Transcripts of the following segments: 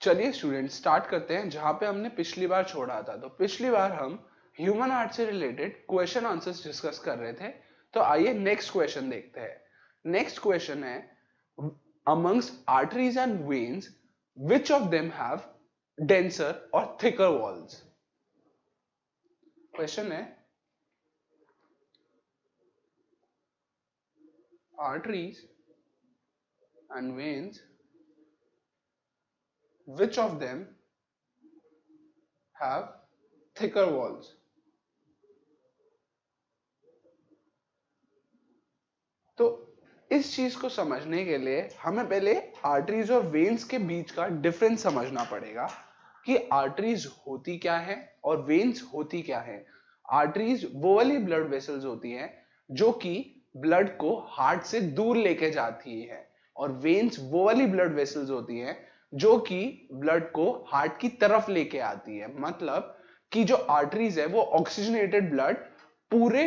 चलिए student start करते हैं जहां पे हमने पिछली बार छोड़ा था। तो पिछली बार हम ह्यूमन हार्ट से रिलेटेड क्वेश्चन आंसर्स डिस्कस कर रहे थे। तो आइए नेक्स्ट क्वेश्चन देखते हैं। नेक्स्ट क्वेश्चन है amongst arteries and veins which of them have denser और थिकर वॉल्स। क्वेश्चन है arteries and veins which of them have thicker walls। तो इस चीज को समझने के लिए हमें पहले आर्टरीज और वेन्स के बीच का डिफरेंस समझना पड़ेगा कि आर्टरीज होती क्या है और वेन्स होती क्या है। आर्टरीज वो वाली ब्लड वेसल्स होती हैं जो कि ब्लड को हार्ट से दूर लेके जाती है, और वेन्स वो वाली ब्लड वेसल्स होती हैं जो कि ब्लड को हार्ट की तरफ लेके आती है। मतलब कि जो आर्टरीज है वो ऑक्सीजनेटेड ब्लड पूरे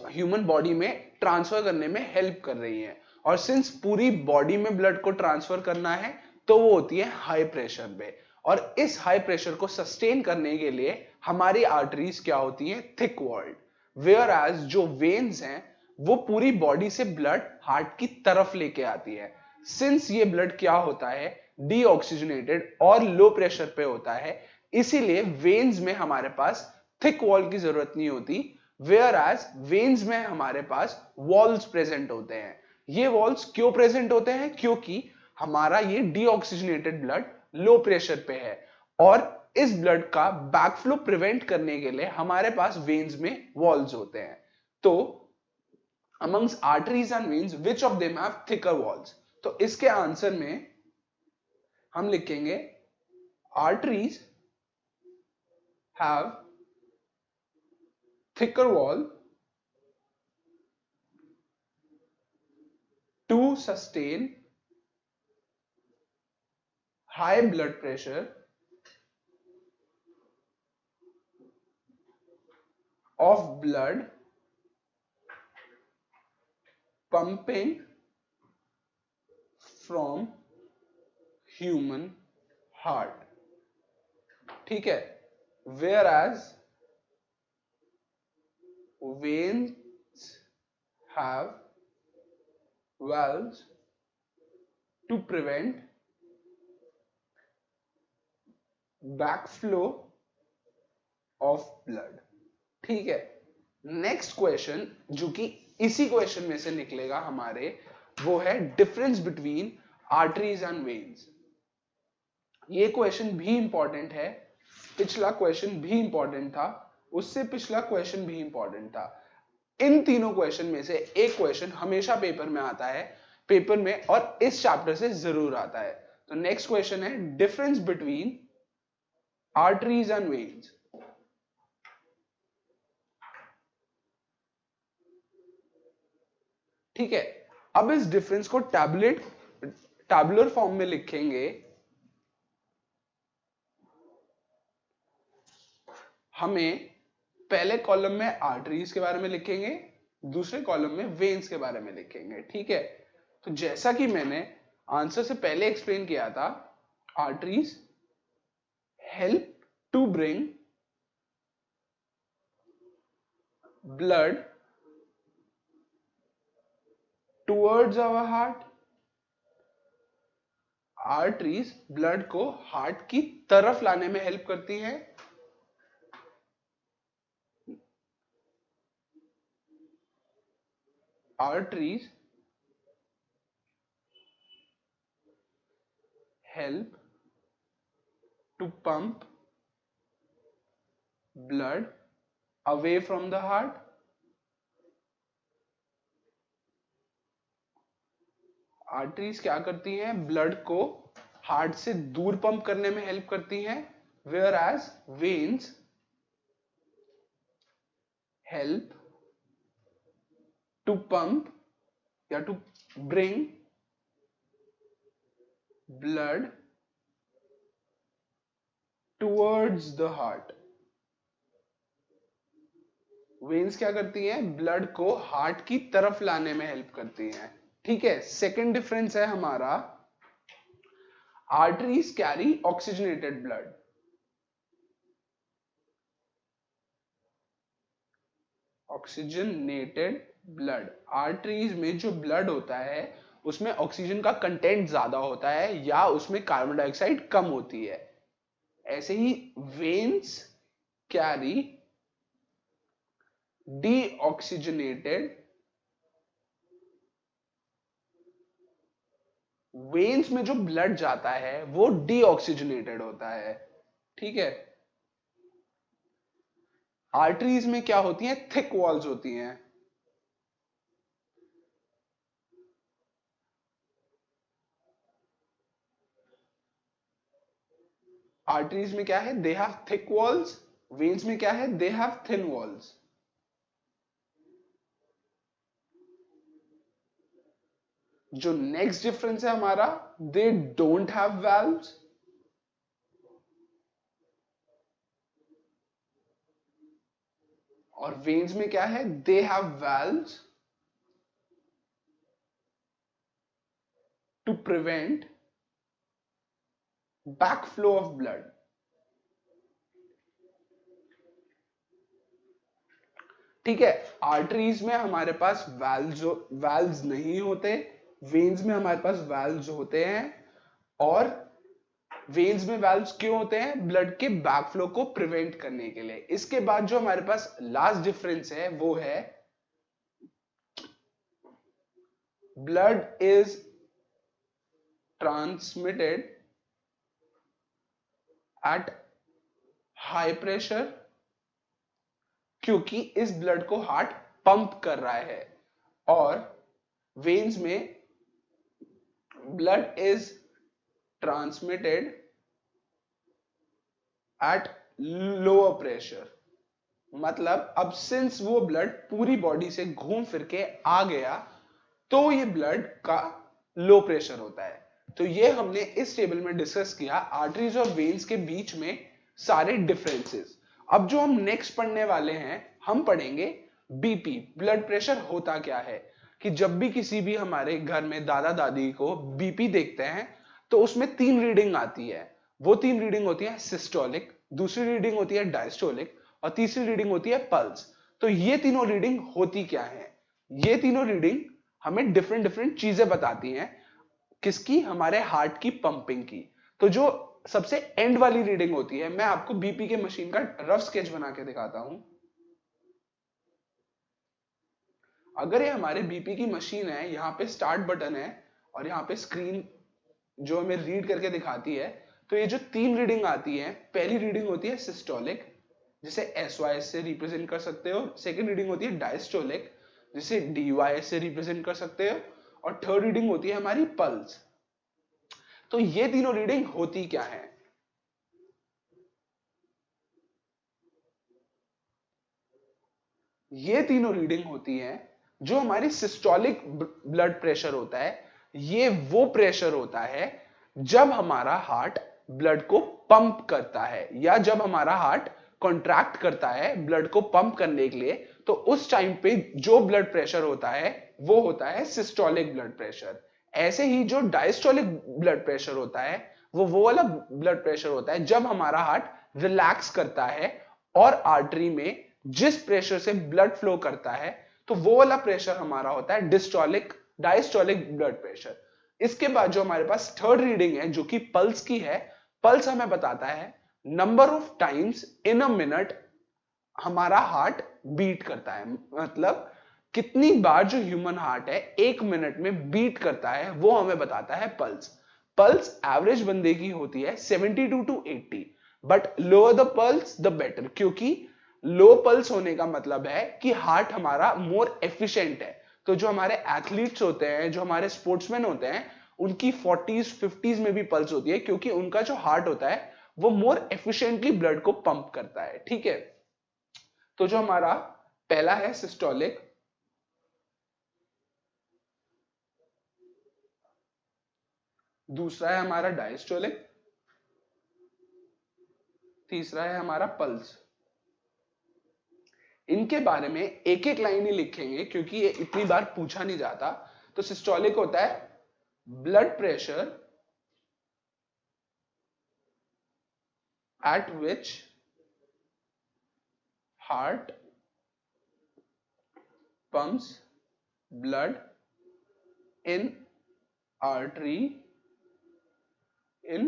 ह्यूमन बॉडी में ट्रांसफर करने में हेल्प कर रही है, और सिंस पूरी बॉडी में ब्लड को ट्रांसफर करना है तो वो होती है हाई प्रेशर पे, और इस हाई प्रेशर को सस्टेन करने के लिए हमारी आर्टरीज क्या होती हैं, थिक वॉल्ड। वेयर एज जो वेन्स हैं वो पूरी बॉडी से ब्लड हार्ट की तरफ लेके आती है। सिंस ये ब्लड क्या होता है, डीऑक्सीजनेटेड और लो प्रेशर पे होता है, इसीलिए वेन्स में हमारे पास थिक वॉल की जरूरत नहीं होती। वेयर एज वेन्स में हमारे पास वॉल्स प्रेजेंट होते हैं। ये वॉल्स क्यों प्रेजेंट होते हैं, क्योंकि हमारा ये डीऑक्सीजनेटेड ब्लड लो प्रेशर पे है, और इस ब्लड का बैकफ्लो प्रिवेंट करने के लिए हमारे पास वेन्स में वॉल्स होते हैं। तो amongst arteries and veins which of them have thicker walls। तो इसके आंसर में हम लिखेंगे arteries have thicker wall to sustain high blood pressure of blood pumping from human heart। ठीक है, whereas veins have valves to prevent backflow of blood। ठीक है, next question जो कि इसी क्वेश्चन में से निकलेगा हमारे, वो है difference between arteries and veins. ये क्वेश्चन भी इंपॉर्टेंट है, पिछला क्वेश्चन भी इंपॉर्टेंट था, उससे पिछला क्वेश्चन भी इंपॉर्टेंट था। इन तीनों क्वेश्चन में से एक क्वेश्चन हमेशा पेपर में आता है, पेपर में, और इस चैप्टर से जरूर आता है। तो नेक्स्ट क्वेश्चन है difference between arteries and veins. ठीक है, अब इस डिफरेंस को टैबुलर फॉर्म में लिखेंगे। हमें पहले कॉलम में आर्टरीज के बारे में लिखेंगे, दूसरे कॉलम में वेन्स के बारे में लिखेंगे। ठीक है, तो जैसा कि मैंने आंसर से पहले एक्सप्लेन किया था, arteries help to bring blood towards our heart. Arteries blood को हार्ट की तरफ लाने में हेल्प करती है। Arteries help to pump blood away from the heart। Arteries क्या करती हैं, ब्लड को हार्ट से दूर पंप करने में हेल्प करती हैं। Where as veins help to pump या to bring blood towards the heart. Veins क्या करती हैं, ब्लड को हार्ट की तरफ लाने में हेल्प करती हैं। ठीक है, सेकंड डिफरेंस है हमारा, Arteries carry oxygenated blood. Oxygenated blood, arteries में जो ब्लड होता है उसमें ऑक्सीजन का कंटेंट ज्यादा होता है या उसमें कार्बन डाइऑक्साइड कम होती है। ऐसे ही वेन्स कैरी डीऑक्सीजनेटेड, वेन्स में जो ब्लड जाता है वो डीऑक्सीजनेटेड होता है। ठीक है। आर्टरीज में क्या होती हैं, थिक वॉल्स होती हैं। आर्टरीज में क्या है, they have thick walls. Veins में क्या है, दे हैव थिन वॉल्स। जो नेक्स्ट डिफरेंस है हमारा, दे डोंट हैव वाल्व्स। और वेन्स में क्या है, they have valves to prevent backflow of blood। ठीक है। आर्टरीज में हमारे पास वाल्व्स नहीं होते, वेन्स में हमारे पास वाल्व्स होते हैं। और वेन्स में वाल्व्स क्यों होते हैं, ब्लड के बैकफ्लो को प्रिवेंट करने के लिए। इसके बाद जो हमारे पास लास्ट डिफरेंस है वो है blood is transmitted at high pressure, क्योंकि इस ब्लड को हार्ट पंप कर रहा है। और वेन्स में blood is transmitted at lower pressure. मतलब अब सिंस वो ब्लड पूरी बॉडी से घूम फिर के आ गया तो ये ब्लड का लो प्रेशर होता है। तो ये हमने इस टेबल में डिस्कस किया आर्टरीज और वेन्स के बीच में सारे डिफरेंसेस। अब जो हम नेक्स्ट पढ़ने वाले हैं, हम पढ़ेंगे बीपी, ब्लड प्रेशर होता क्या है। कि जब भी किसी भी हमारे घर में दादा दादी को बीपी देखते हैं तो उसमें 3 रीडिंग आती है। वो 3 रीडिंग होती है सिस्टोलिक, दूसरी रीडिंग होती है डायस्टोलिक और तीसरी रीडिंग होती है पल्स। तो ये तीनों रीडिंग होती क्या है, ये तीनों रीडिंग हमें डिफरेंट डिफरेंट चीजें बताती हैं। किसकी, हमारे हार्ट की पंपिंग की। तो जो सबसे एंड वाली रीडिंग होती है, मैं आपको बीपी के मशीन का रफ स्केच बना के दिखाता हूं। अगर ये हमारे बीपी की मशीन है, यहां पे स्टार्ट बटन है और यहां पे स्क्रीन जो हमें रीड करके दिखाती है, तो ये जो 3 रीडिंग आती है, पहली रीडिंग होती है सिस्टोलिक जिसे SY से रिप्रेजेंट कर सकते हो। सेकंड रीडिंग होती है डायस्टोलिक जिसे DY से रिप्रेजेंट कर सकते हो। और थर्ड रीडिंग होती है हमारी पल्स। तो ये तीनों रीडिंग होती क्या है, ये तीनों रीडिंग होती है जो हमारी सिस्टोलिक ब्लड प्रेशर होता है। ये वो प्रेशर होता है जब हमारा हार्ट ब्लड को पंप करता है या जब हमारा हार्ट कॉन्ट्रैक्ट करता है ब्लड को पंप करने के लिए। तो उस टाइम पे जो ब्लड प्रेशर होता है वो होता है सिस्टोलिक ब्लड प्रेशर। ऐसे ही जो डायस्टोलिक ब्लड प्रेशर होता है वो वाला ब्लड प्रेशर होता है जब हमारा हार्ट रिलैक्स करता है और आर्टरी में जिस प्रेशर से ब्लड फ्लो करता है, तो वो वाला प्रेशर हमारा होता है डायस्टोलिक ब्लड प्रेशर। इसके बाद जो हमारे पास थर्ड रीडिंग है जो कि पल्स की है, पल्स हमें बताता है number of times in a minute हमारा हार्ट बीट करता है। मतलब कितनी बार जो ह्यूमन हार्ट है 1 मिनट में बीट करता है, वो हमें बताता है पल्स। पल्स एवरेज बंदे की होती है 72 to 80, but lower the pulse the better, क्योंकि लो पल्स होने का मतलब है कि हार्ट हमारा मोर एफिशिएंट है। तो जो हमारे एथलीट्स होते हैं, जो हमारे स्पोर्ट्समैन होते हैं, उनकी 40s 50s में भी पल्स होती है क्योंकि उनका जो हार्ट होता है वो मोर एफिशिएंटली ब्लड को पंप करता है। ठीक है। तो जो हमारा पहला है सिस्टोलिक, दूसरा है हमारा डायस्टोलिक, तीसरा है हमारा पल्स। इनके बारे में एक एक लाइन ही लिखेंगे क्योंकि ये इतनी बार पूछा नहीं जाता। तो सिस्टोलिक होता है blood pressure at which heart pumps blood in artery in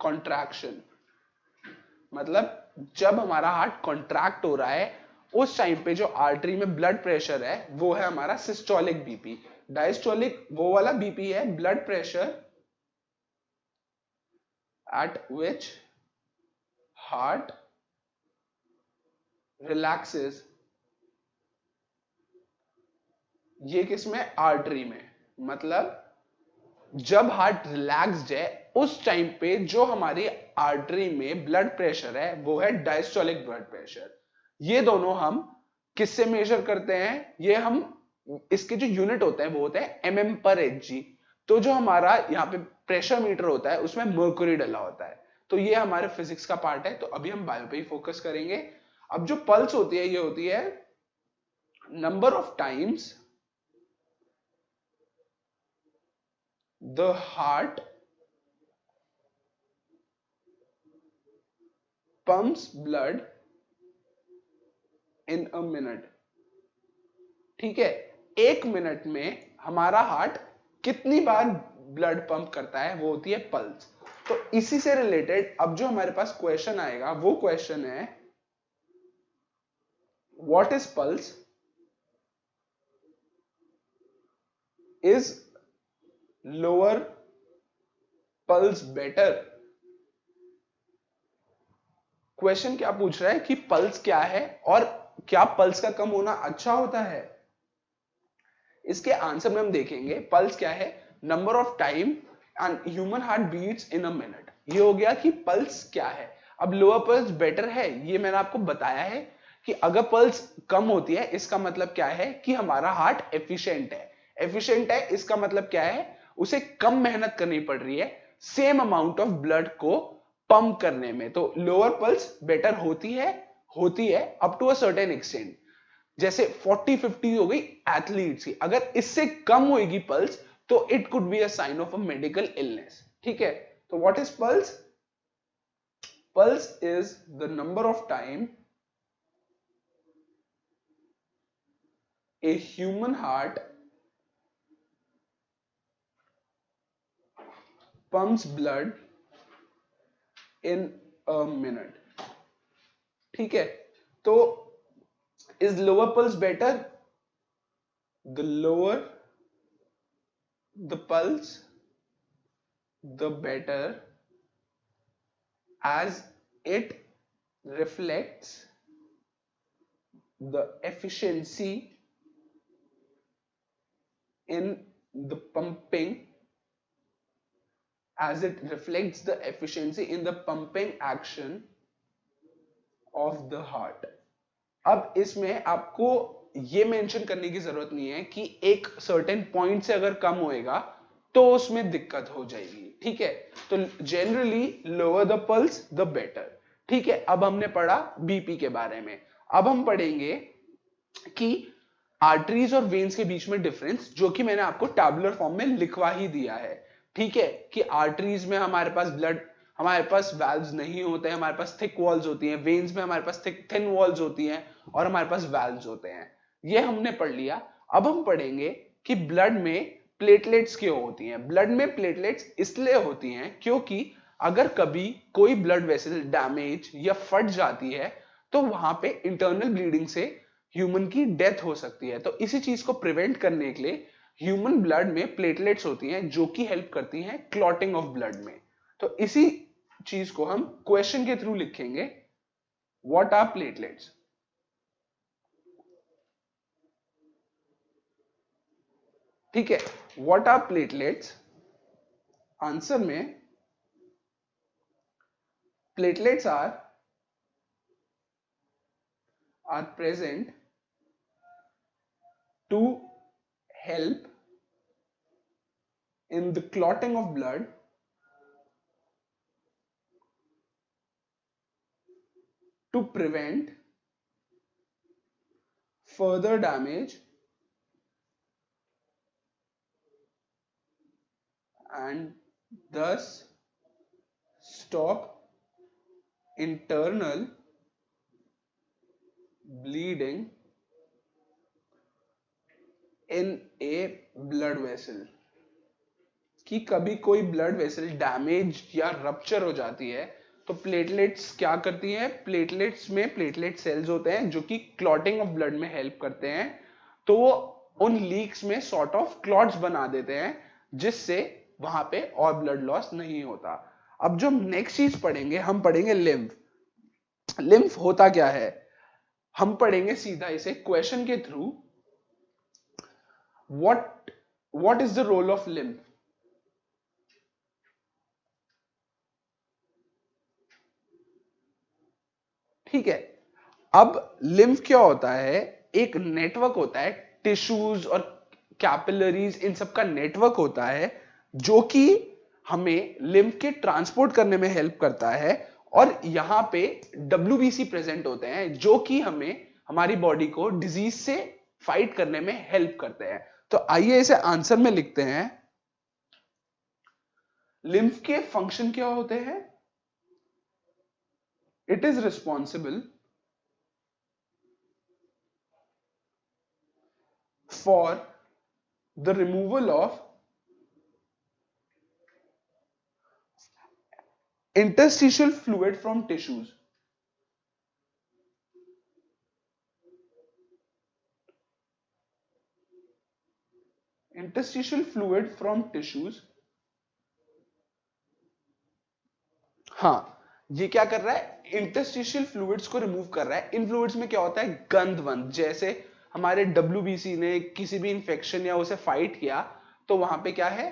contraction। मतलब जब हमारा हार्ट कॉन्ट्रैक्ट हो रहा है उस टाइम पे जो आर्टरी में ब्लड प्रेशर है वो है हमारा सिस्टोलिक बीपी। डायस्टोलिक वो वाला बीपी है blood pressure at which heart relaxes. ये किसमें? आर्टरी में। मतलब जब हार्ट रिलैक्स्ड है उस टाइम पे जो हमारी आर्टरी में ब्लड प्रेशर है वो है डायस्टोलिक ब्लड प्रेशर। ये दोनों हम किससे मेजर करते हैं? ये हम इसके जो यूनिट होते हैं वो होते हैं एमएम पर एचजी। तो जो हमारा यहाँ पे प्रेशर मीटर होता है उसमें मर्क्यूरी डला होता है। तो ये हमारे फिजिक्स का पार्ट है। तो अभी हम बायो पे ही फोकस करेंगे। अब जो पल्स होती है ये होती है number of times the heart pumps blood in a minute। ठीक है, एक मिनट में हमारा हार्ट कितनी बार ब्लड पंप करता है वो होती है पल्स। तो इसी से रिलेटेड अब जो हमारे पास क्वेश्चन आएगा वो क्वेश्चन है what is pulse, is lower pulse better. Question क्या पूछ रहा है कि पल्स क्या है और क्या पल्स का कम होना अच्छा होता है। इसके आंसर में हम देखेंगे पल्स क्या है, number of time and human heart beats in a minute. ये हो गया कि पल्स क्या है। अब लोअर पल्स बेटर है ये मैंने आपको बताया है कि अगर पल्स कम होती है इसका मतलब क्या है कि हमारा हार्ट एफिशिएंट है। एफिशिएंट है इसका मतलब क्या है, उसे कम मेहनत करनी पड़ रही है सेम अमाउंट ऑफ ब्लड को पंप करने में। तो लोअर पल्स बेटर होती है up to a certain extent. जैसे 40-50 हो गई एथलीट्स की, अगर इससे कम होगी पल्स तो it could be a sign of a medical illness. ठीक है, तो what is pulse? Pulse is the number of time a human heart pumps blood in a minute। ठीक है, तो is lower pulse better? The lower the pulse the better, as it reflects the efficiency in the pumping, as it reflects the efficiency in the pumping action of the heart। अब इसमें आपको ये mention करने की जरूरत नहीं है कि एक सर्टेन पॉइंट से अगर कम होएगा तो उसमें दिक्कत हो जाएगी। ठीक है, तो generally lower the pulse the better. ठीक है, अब हमने पढ़ा बीपी के बारे में। अब हम पढ़ेंगे कि आर्टरीज और वेन्स के बीच में डिफरेंस, जो कि मैंने आपको टैबुलर फॉर्म में लिखवा ही दिया है। ठीक है, कि आर्टरीज में हमारे पास ब्लड, हमारे पास वाल्व्स नहीं होते हैं, हमारे पास थिक वॉल्स होती हैं। वेन्स में हमारे पास थिन वॉल्स होती हैं और हमारे पास वाल्व्स होते हैं। ये हमने पढ़ लिया। अब हम पढ़ेंगे कि ब्लड में प्लेटलेट्स क्यों होती हैं। ब्लड में प्लेटलेट्स इसलिए होती हैं क्योंकि अगर कभी कोई ब्लड वेसल डैमेज या फट जाती है तो वहां पे इंटरनल ब्लीडिंग से ह्यूमन की डेथ हो सकती है। तो इसी चीज को प्रिवेंट करने के लिए ह्यूमन ब्लड में प्लेटलेट्स होती हैं जो कि हेल्प करती हैं क्लॉटिंग ऑफ ब्लड में। तो इसी चीज को हम क्वेश्चन के थ्रू लिखेंगे, व्हाट आर प्लेटलेट्स। ठीक है, व्हाट आर प्लेटलेट्स, आंसर में platelets are present to help in the clotting of blood to prevent further damage and thus stop internal bleeding in A blood vessel, कि कभी कोई blood vessel damage या rupture हो जाती है तो platelets क्या करती हैं, प्लेटलेट्स में प्लेटलेट सेल्स होते हैं जो कि क्लॉटिंग ऑफ ब्लड में हेल्प करते हैं, तो वो उन लीक्स में सॉर्ट ऑफ क्लॉट्स बना देते हैं जिससे वहां पे और ब्लड लॉस नहीं होता। अब जो हम नेक्स्ट चीज पढ़ेंगे, हम पढ़ेंगे लिम्फ। लिम्फ होता क्या है, हम पढ़ेंगे सीधा इसे क्वेश्चन के थ्रू। What what is the role of lymph? ठीक है, अब लिम्फ क्या होता है, एक नेटवर्क होता है, टिश्यूज और कैपिलरीज इन सब का नेटवर्क होता है जो कि हमें लिम्फ के ट्रांसपोर्ट करने में हेल्प करता है। और यहां पे डब्ल्यूबीसी प्रेजेंट होते हैं जो कि हमें हमारी बॉडी को डिजीज से फाइट करने में हेल्प करते हैं। तो आइए इसे आंसर में लिखते हैं। लिम्फ के फंक्शन क्या होते हैं? It is responsible for the removal of interstitial fluid from tissues. Interstitial fluid from tissues, हाँ, ये क्या कर रहा है, इंटरस्टिशियल फ्लूइड्स को रिमूव कर रहा है। इन फ्लूइड्स में क्या होता है, गंध वंध, जैसे हमारे डब्ल्यूबीसी ने किसी भी इंफेक्शन या उसे फाइट किया तो वहां पे क्या है,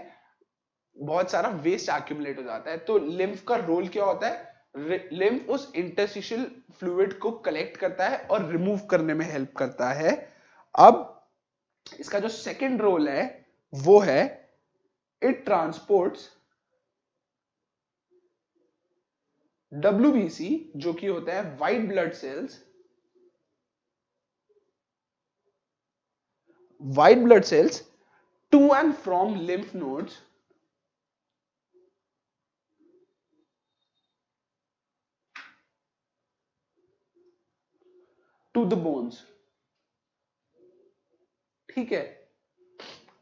बहुत सारा वेस्ट एक्यूमुलेट हो जाता है। तो लिम्फ का रोल क्या होता है, लिम्फ उस इंटरस्टिशियल फ्लूइड को कलेक्ट करता है और रिमूव करने में हेल्प करता है। अब इसका जो सेकंड रोल है वो है, इट ट्रांसपोर्ट्स डब्ल्यूबीसी जो कि होता है white blood cells, white blood cells to and from lymph nodes to the bones. ठीक है,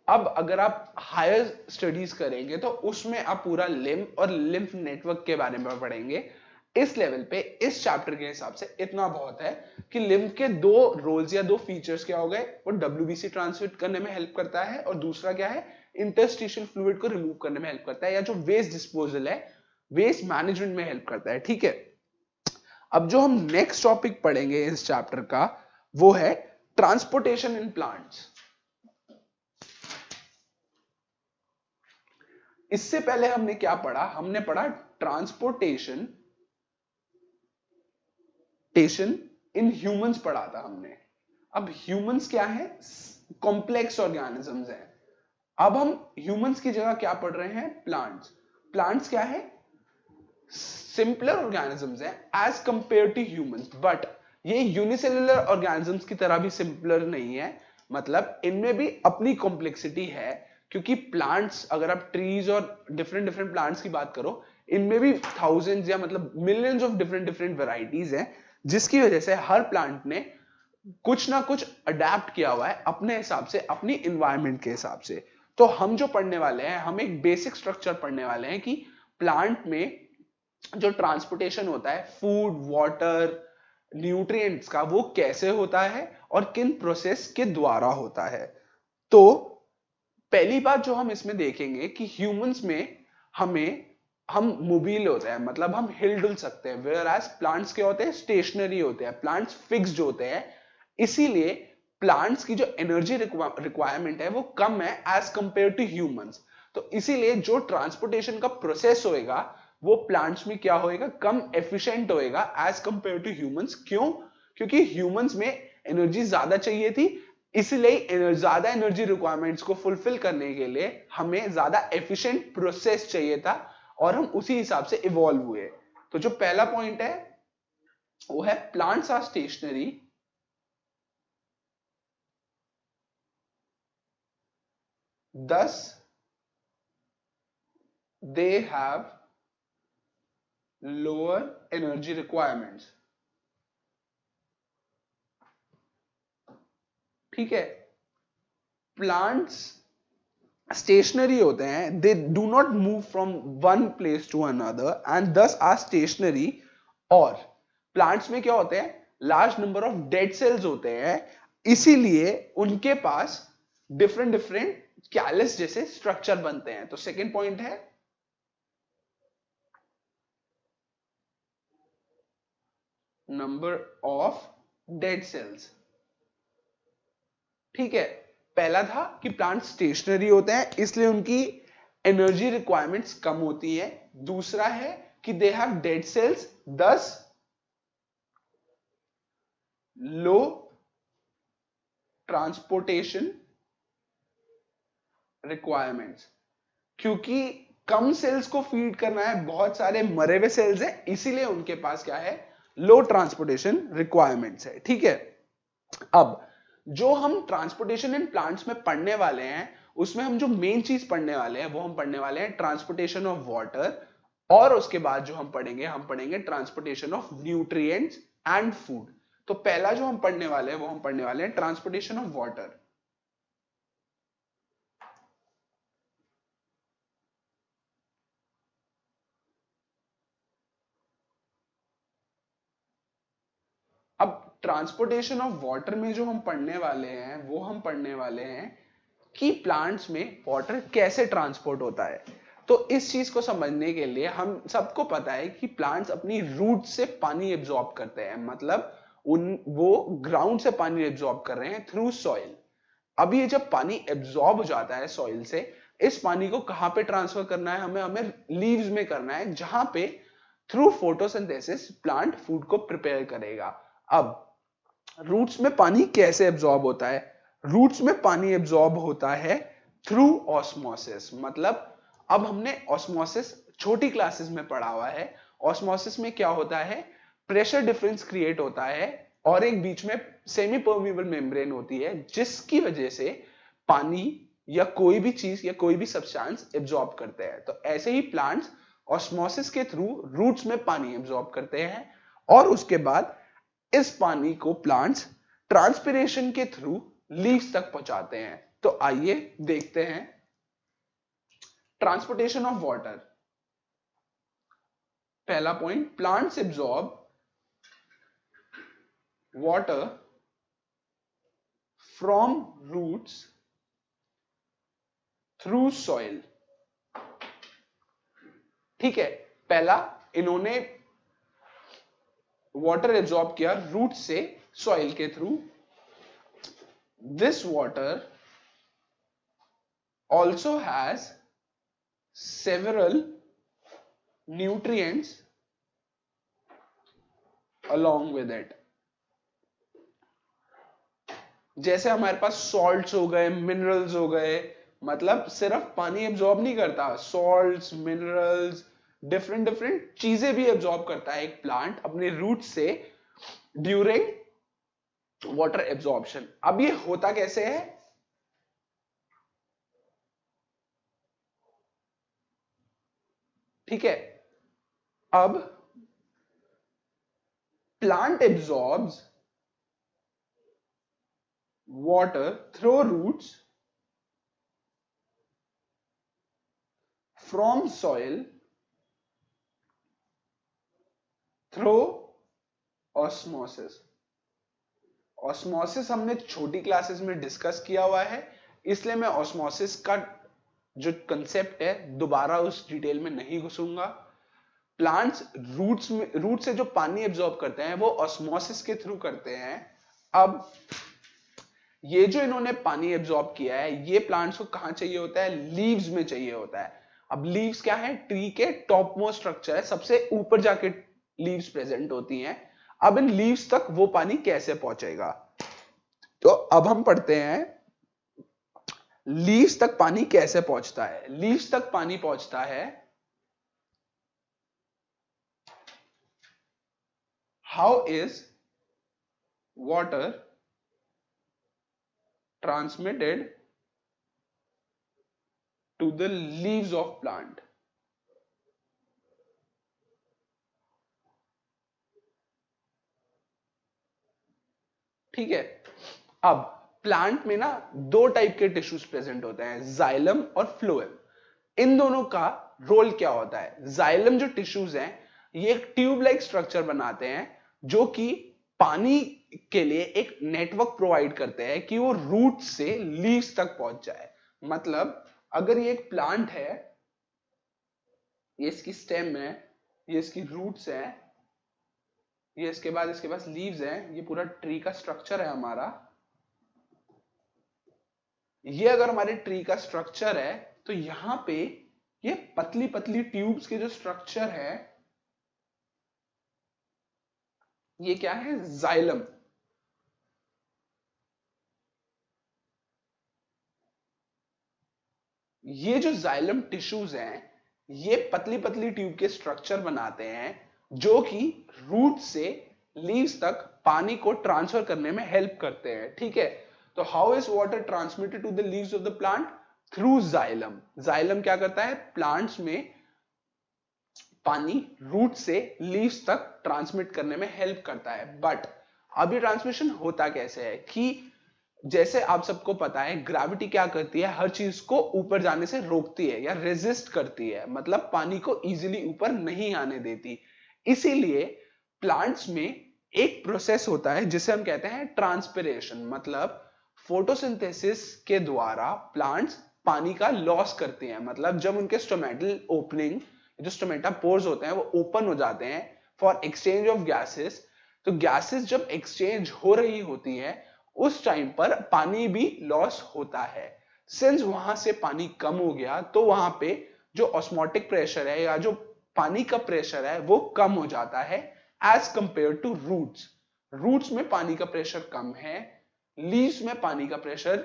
अब अगर आप हायर स्टडीज करेंगे तो उसमें आप पूरा लिम्फ और लिम्फ नेटवर्क के बारे में पढ़ेंगे। इस लेवल पे इस चैप्टर के हिसाब से इतना बहुत है कि लिम्फ के दो रोल्स या दो फीचर्स क्या हो गए, वो डब्ल्यूबीसी ट्रांसमिट करने में हेल्प करता है और दूसरा क्या है, इंटरस्टिशियल फ्लूइड को रिमूव करने में हेल्प करता है, या जो वेस्ट डिस्पोजल है, वेस्ट मैनेजमेंट में हेल्प करता है। ठीक है, अब जो हम नेक्स्ट टॉपिक पढ़ेंगे इस चैप्टर का वो है ट्रांसपोर्टेशन इन प्लांट्स। इससे पहले हमने क्या पढ़ा, हमने पढ़ा ट्रांसपोर्टेशन टेशन इन ह्यूमंस पढ़ा था हमने। अब ह्यूमंस क्या है, कॉम्प्लेक्स ऑर्गेनिजम्स हैं। अब हम ह्यूमंस की जगह क्या पढ़ रहे हैं, प्लांट्स। प्लांट्स क्या है, सिंपलर ऑर्गेनिजम्स हैं as compare to humans, but ये यूनिसेलुलर ऑर्गेनिजम्स की तरह भी सिंपलर नहीं है, मतलब इनमें भी अपनी कॉम्प्लेक्सिटी है। क्योंकि प्लांट्स, अगर आप ट्रीज और डिफरेंट डिफरेंट प्लांट्स की बात करो, इनमें भी थाउजेंड्स या मतलब millions of different different varieties हैं, जिसकी वजह से हर प्लांट ने कुछ ना कुछ अडेप्ट किया हुआ है अपने हिसाब से, अपनी इन्वायरमेंट के हिसाब से। तो हम जो पढ़ने वाले हैं, हम एक बेसिक स्ट्रक्चर पढ़ने वाले हैं कि प्लांट में जो ट्रांसपोर्टेशन होता है फूड, वाटर, न्यूट्रिएंट्स का, वो कैसे होता है और किन प्रोसेस के द्वारा होता है। तो पहली बात जो हम इसमें देखेंगे कि ह्यूमंस में हम मोबाइल होते हैं, मतलब हम हिल डुल सकते हैं, वेयर एज प्लांट्स के होते हैं स्टेशनरी होते हैं, प्लांट्स फिक्स्ड होते हैं। इसीलिए प्लांट्स की जो एनर्जी रिक्वायरमेंट है वो कम है एज कंपेयर टू ह्यूमंस। तो इसीलिए जो ट्रांसपोर्टेशन का प्रोसेस होएगा वो प्लांट्स में क्या होएगा, कम एफिशिएंट होएगा एज कंपेयर टू ह्यूमंस। क्यों? क्योंकि ह्यूमंस में एनर्जी ज्यादा चाहिए थी, इसलिए ज्यादा एनर्जी रिक्वायरमेंट्स को फुलफिल करने के लिए हमें ज्यादा एफिशिएंट प्रोसेस चाहिए था और हम उसी हिसाब से इवॉल्व हुए। तो जो पहला पॉइंट है वो है plants are stationary, thus they have lower energy requirements. ठीक है, प्लांट्स स्टेशनरी होते हैं, they do not move from one place to another and thus are stationary. और प्लांट्स में क्या होते हैं, large number of dead cells होते हैं, इसीलिए उनके पास डिफरेंट डिफरेंट कैलस जैसे स्ट्रक्चर बनते हैं. तो सेकेंड पॉइंट है नंबर ऑफ डेड सेल्स. ठीक है, पहला था कि प्लांट स्टेशनरी होते हैं इसलिए उनकी एनर्जी रिक्वायरमेंट्स कम होती है. दूसरा है कि दे हैव डेड सेल्स, दस लो ट्रांसपोर्टेशन रिक्वायरमेंट्स. क्योंकि कम सेल्स को फीड करना है, बहुत सारे मरे हुए सेल्स हैं, इसीलिए उनके पास क्या है, लो ट्रांसपोर्टेशन रिक्वायरमेंट्स है. ठीक है, अब जो हम ट्रांसपोर्टेशन इन प्लांट्स में पढ़ने वाले हैं उसमें हम जो मेन चीज पढ़ने वाले हैं वो हम पढ़ने वाले हैं ट्रांसपोर्टेशन ऑफ वाटर. और उसके बाद जो हम पढ़ेंगे transportation of nutrients and food. तो पहला जो हम पढ़ने वाले हैं वो हम पढ़ने वाले हैं ट्रांसपोर्टेशन ऑफ वाटर. अब ट्रांसपोर्टेशन ऑफ वाटर में जो हम पढ़ने वाले हैं वो हम पढ़ने वाले हैं कि प्लांट्स में वाटर कैसे ट्रांसपोर्ट होता है. तो इस चीज को समझने के लिए हम सबको पता है कि प्लांट्स अपनी रूट से पानी एब्जॉर्ब करते हैं, मतलब वो ग्राउंड से पानी एब्जॉर्ब कर रहे हैं थ्रू सॉइल. अब ये जब पानी एब्जॉर्ब हो जाता है सॉइल से, इस पानी को कहां पे ट्रांसफर करना है, हमें हमें लीव्स में करना है, जहां पे थ्रू फोटोसिंथेसिस प्लांट फूड को प्रिपेयर करेगा. अब रूट्स में पानी कैसे एब्जॉर्ब होता है, रूट्स में पानी एब्जॉर्ब होता है थ्रू ऑस्मोसिस. मतलब अब हमने ऑस्मोसिस छोटी क्लासेस में पढ़ा हुआ है. ऑस्मोसिस में क्या होता है, प्रेशर डिफरेंस क्रिएट होता है और एक बीच में सेमी परमेबल मेम्ब्रेन होती है जिसकी वजह से पानी या कोई भी चीज या कोई भी सब्सटेंस एब्जॉर्ब करते हैं. तो ऐसे ही प्लांट्स ऑस्मोसिस के थ्रू रूट्स में पानी एब्जॉर्ब करते हैं और उसके बाद इस पानी को प्लांट्स ट्रांसपिरेशन के थ्रू लीव्स तक पहुंचाते हैं. तो आइए देखते हैं ट्रांसपोर्टेशन ऑफ वाटर. पहला point, plants absorb water from roots through soil. ठीक है, पहला इन्होंने वाटर एब्जॉर्ब किया रूट से सॉइल के थ्रू. This water also has several nutrients along with it. जैसे हमारे पास सॉल्ट्स हो गए, मिनरल्स हो गए, मतलब सिर्फ पानी एब्जॉर्ब नहीं करता, सॉल्ट्स, मिनरल्स, डिफरेंट डिफरेंट चीजें भी एब्जॉर्ब करता है एक प्लांट अपने रूट से ड्यूरिंग वाटर एब्जॉर्प्शन. अब ये होता कैसे है, ठीक है, अब plant absorbs water through roots from soil through osmosis. Osmosis हमने छोटी क्लासेस में डिस्कस किया हुआ है, इसलिए मैं ऑस्मोसिस का जो कंसेप्ट है दोबारा उस डिटेल में नहीं घुसूंगा. प्लांट्स रूट से जो पानी एब्जॉर्ब करते हैं वो ऑस्मोसिस के थ्रू करते हैं. अब ये जो इन्होंने पानी एब्जॉर्ब किया है ये प्लांट्स को कहां चाहिए होता है, लीव्स में चाहिए होता है. अब लीव्स क्या है, ट्री के टॉप मोस्ट स्ट्रक्चर है, सबसे ऊपर जाके लीव्स प्रेजेंट होती हैं. अब इन लीव्स तक वो पानी कैसे पहुंचेगा, तो अब हम पढ़ते हैं लीव्स तक पानी कैसे पहुंचता है. लीव्स तक पानी पहुंचता है, how is water transmitted to the leaves of plant. ठीक है। अब प्लांट में ना दो टाइप के टिश्यूज प्रेजेंट होते हैं, जाइलम और फ्लोएम। इन दोनों का रोल क्या होता है? जाइलम जो टिश्यूज हैं ये एक ट्यूब लाइक स्ट्रक्चर बनाते हैं जो कि पानी के लिए एक नेटवर्क प्रोवाइड करते हैं कि वो रूट से लीव्स तक पहुंच जाए। मतलब अगर ये एक प्लांट है, ये इसकी स्टेम है, ये इसकी रूट्स है, ये इसके बाद इसके पास लीव्स हैं, ये पूरा ट्री का स्ट्रक्चर है हमारा। ये अगर हमारे ट्री का स्ट्रक्चर है तो यहां पे ये पतली पतली ट्यूब्स के जो स्ट्रक्चर है ये क्या है? जाइलम। ये जो जाइलम टिश्यूज हैं ये पतली पतली ट्यूब के स्ट्रक्चर बनाते हैं जो कि रूट से लीव्स तक पानी को ट्रांसफर करने में हेल्प करते हैं। ठीक है, तो how is water transmitted to the leaves of the plant? Through xylem. Xylem क्या करता है? प्लांट्स में पानी रूट से लीव्स तक ट्रांसमिट करने में हेल्प करता है। बट अब ये ट्रांसमिशन होता कैसे है कि जैसे आप सबको पता है ग्रेविटी क्या करती है? हर चीज को ऊपर जाने से रोकती है या रेजिस्ट करती है, मतलब पानी को इजीली ऊपर नहीं आने देती। इसीलिए प्लांट्स में एक प्रोसेस होता है जिसे हम कहते हैं ट्रांसपिरेशन। मतलब फोटोसिंथेसिस के द्वारा प्लांट्स पानी का लॉस करते हैं। मतलब जब उनके स्टोमेटल ओपनिंग, जो स्टोमेटा पोर्स होते हैं वो ओपन हो जाते हैं फॉर एक्सचेंज ऑफ गैसेस, तो गैसेस जब एक्सचेंज हो रही होती है उस टाइम पर पानी भी लॉस होता है। सिंस वहां से पानी कम हो गया तो वहां पे जो ऑस्मोटिक प्रेशर है या जो पानी का प्रेशर है वो कम हो जाता है as compare to roots. Roots में पानी का प्रेशर कम है, लीव्स में पानी का प्रेशर,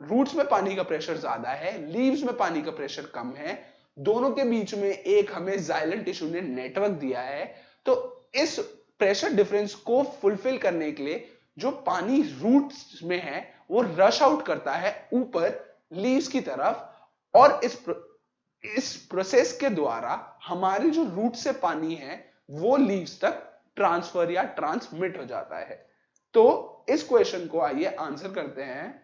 रूट्स में पानी का प्रेशर ज्यादा है, लीव्स में पानी का प्रेशर कम है। दोनों के बीच में एक हमें जाइलम टिश्यू ने नेटवर्क दिया है। तो इस प्रेशर डिफरेंस को फुलफिल करने के लिए जो पानी रूट्स में है वो रश आउट करता है ऊपर लीव्स की तरफ, और इस प्रोसेस के द्वारा हमारे जो रूट से पानी है वो लीव्स तक ट्रांसफर या ट्रांसमिट हो जाता है। तो इस क्वेश्चन को आइए आंसर करते हैं।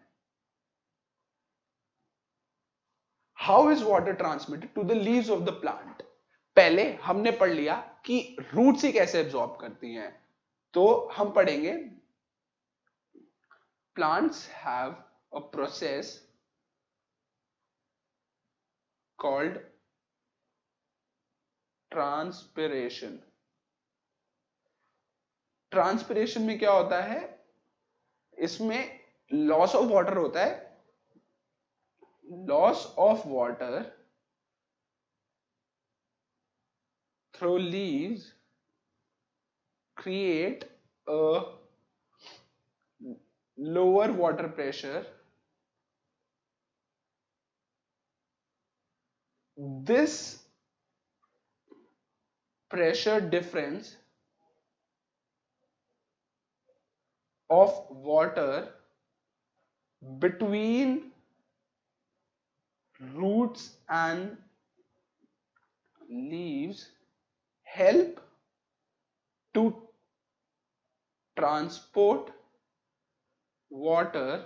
How is water transmitted to the leaves of the plant? पहले हमने पढ़ लिया कि रूट्स ही कैसे एब्जॉर्ब करती हैं, तो हम पढ़ेंगे plants have a process called transpiration। Transpiration में क्या होता है? इसमें लॉस ऑफ वाटर होता है। Loss of water through leaves create a lower water pressure। This pressure difference of water between roots and leaves help to transport water,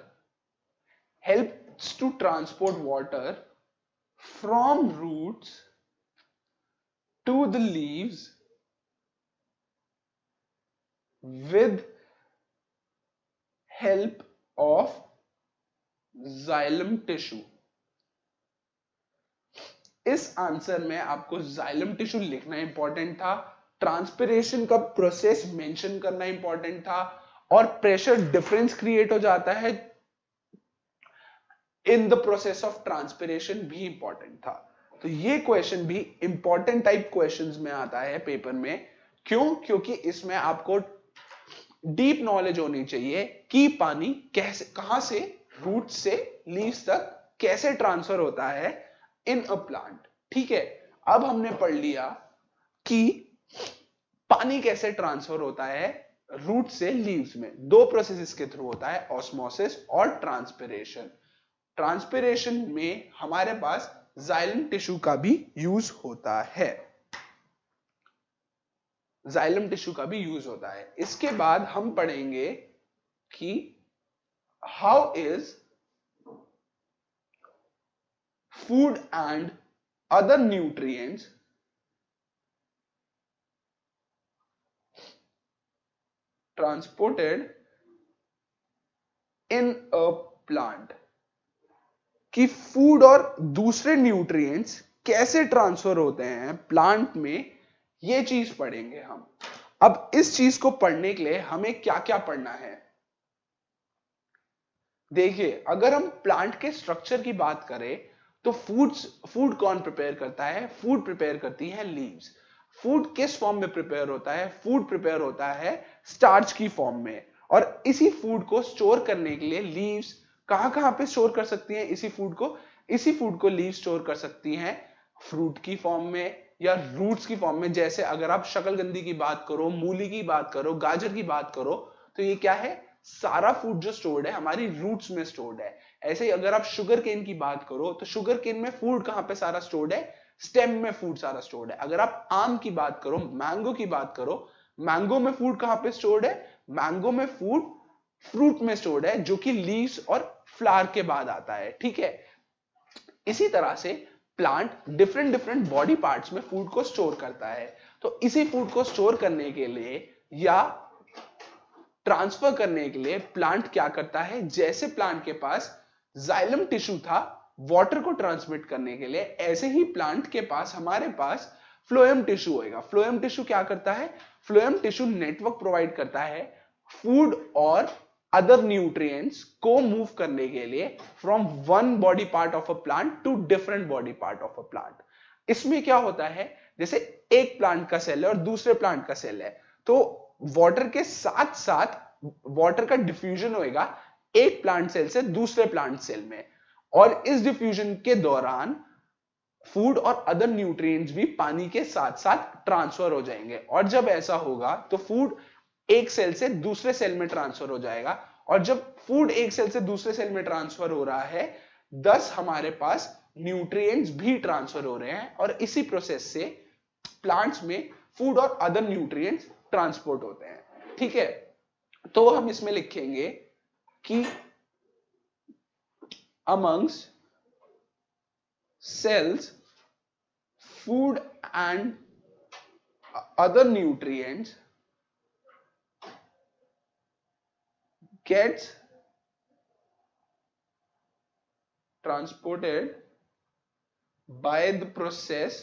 helps to transport water from roots to the leaves with help of xylem tissue. इस answer में आपको xylem tissue लिखना important था, transpiration का process mention करना important था, और pressure difference create हो जाता है in the process of transpiration भी इंपॉर्टेंट था। तो ये क्वेश्चन भी इंपॉर्टेंट टाइप क्वेश्चंस में आता है पेपर में। क्यों? क्योंकि इसमें आपको डीप नॉलेज होनी चाहिए कि पानी कैसे, कहां से रूट से लीव्स तक कैसे ट्रांसफर होता है इन अ प्लांट। ठीक है, अब हमने पढ़ लिया कि पानी कैसे ट्रांसफर होता है रूट से लीव्स में। दो प्रोसेसेस के थ्रू होता है, ऑस्मोसिस और ट्रांसपिरेशन। ट्रांसपिरेशन में हमारे पास जाइलम टिश्यू का भी यूज होता है, जाइलम टिश्यू का भी यूज होता है। इसके बाद हम पढ़ेंगे कि how is food and other nutrients transported in a plant, कि फूड और दूसरे न्यूट्रिएंट्स कैसे ट्रांसफर होते हैं प्लांट में, ये चीज पढ़ेंगे हम। अब इस चीज को पढ़ने के लिए हमें क्या क्या पढ़ना है, देखिए अगर हम प्लांट के स्ट्रक्चर की बात करें तो फूड कौन प्रिपेयर करता है, फूड प्रिपेयर करती है लीव्स। फूड किस फॉर्म में प्रिपेयर होता है, फूड प्रिपेयर होता है स्टार्च की फॉर्म में, और इसी फूड को स्टोर करने के लिए लीव्स कहां कहां पे स्टोर कर सकती हैं, इसी फूड को लीव स्टोर कर सकती हैं फ्रूट की फॉर्म में या रूट्स की फॉर्म में। जैसे अगर आप शकलकंदी की बात करो, मूली की बात करो, गाजर की बात करो, तो ये क्या है, सारा फूड जो स्टोर्ड है हमारी रूट्स में स्टोर्ड है। ऐसे ही अगर आप शुगर केन की बात करो तो शुगर केन में फूड कहां पे सारा स्टोर्ड है, स्टेम में फूड सारा स्टोर्ड है। अगर आप आम की बात करो, मैंगो की बात करो, मैंगो में फूड कहां पे स्टोर्ड है, मैंगो में फूड फ्रूट में स्टोर्ड है जो कि लीव्स और फ्लावर के बाद आता है, ठीक है। इसी तरह से plant different different body parts में फूड को स्टोर करता है। तो इसी फूड को स्टोर करने के लिए या ट्रांसफर करने के लिए प्लांट क्या करता है, जैसे प्लांट के पास जाइलम टिश्यू था वाटर को ट्रांसमिट करने के लिए, ऐसे ही प्लांट के पास हमारे पास फ्लोएम टिश्यू होगा। फ्लोएम टिश्यू क्या करता है, फ्लोएम टिश्यू नेटवर्क प्रोवाइड करता है फूड और अदर न्यूट्रिएंट्स को मूव करने के लिए from one body part of a plant to different body part of a plant. इसमें क्या होता है, जैसे एक प्लांट का सेल है और दूसरे प्लांट का सेल है, तो वाटर के साथ साथ वाटर का डिफ्यूजन होएगा एक प्लांट सेल से दूसरे प्लांट सेल में, और इस डिफ्यूजन के दौरान फूड और अदर न्यूट्रिएंट्स भी पानी के साथ साथ ट्रांसफर हो जाएंगे। और जब ऐसा होगा तो फूड एक सेल से दूसरे सेल में ट्रांसफर हो जाएगा, और जब फूड एक सेल से दूसरे सेल में ट्रांसफर हो रहा है, दस हमारे पास न्यूट्रिएंट्स भी ट्रांसफर हो रहे हैं, और इसी प्रोसेस से प्लांट्स में फूड और अदर न्यूट्रिएंट्स ट्रांसपोर्ट होते हैं, ठीक है। तो हम इसमें लिखेंगे कि amongst cells food and other nutrients gets transported by the process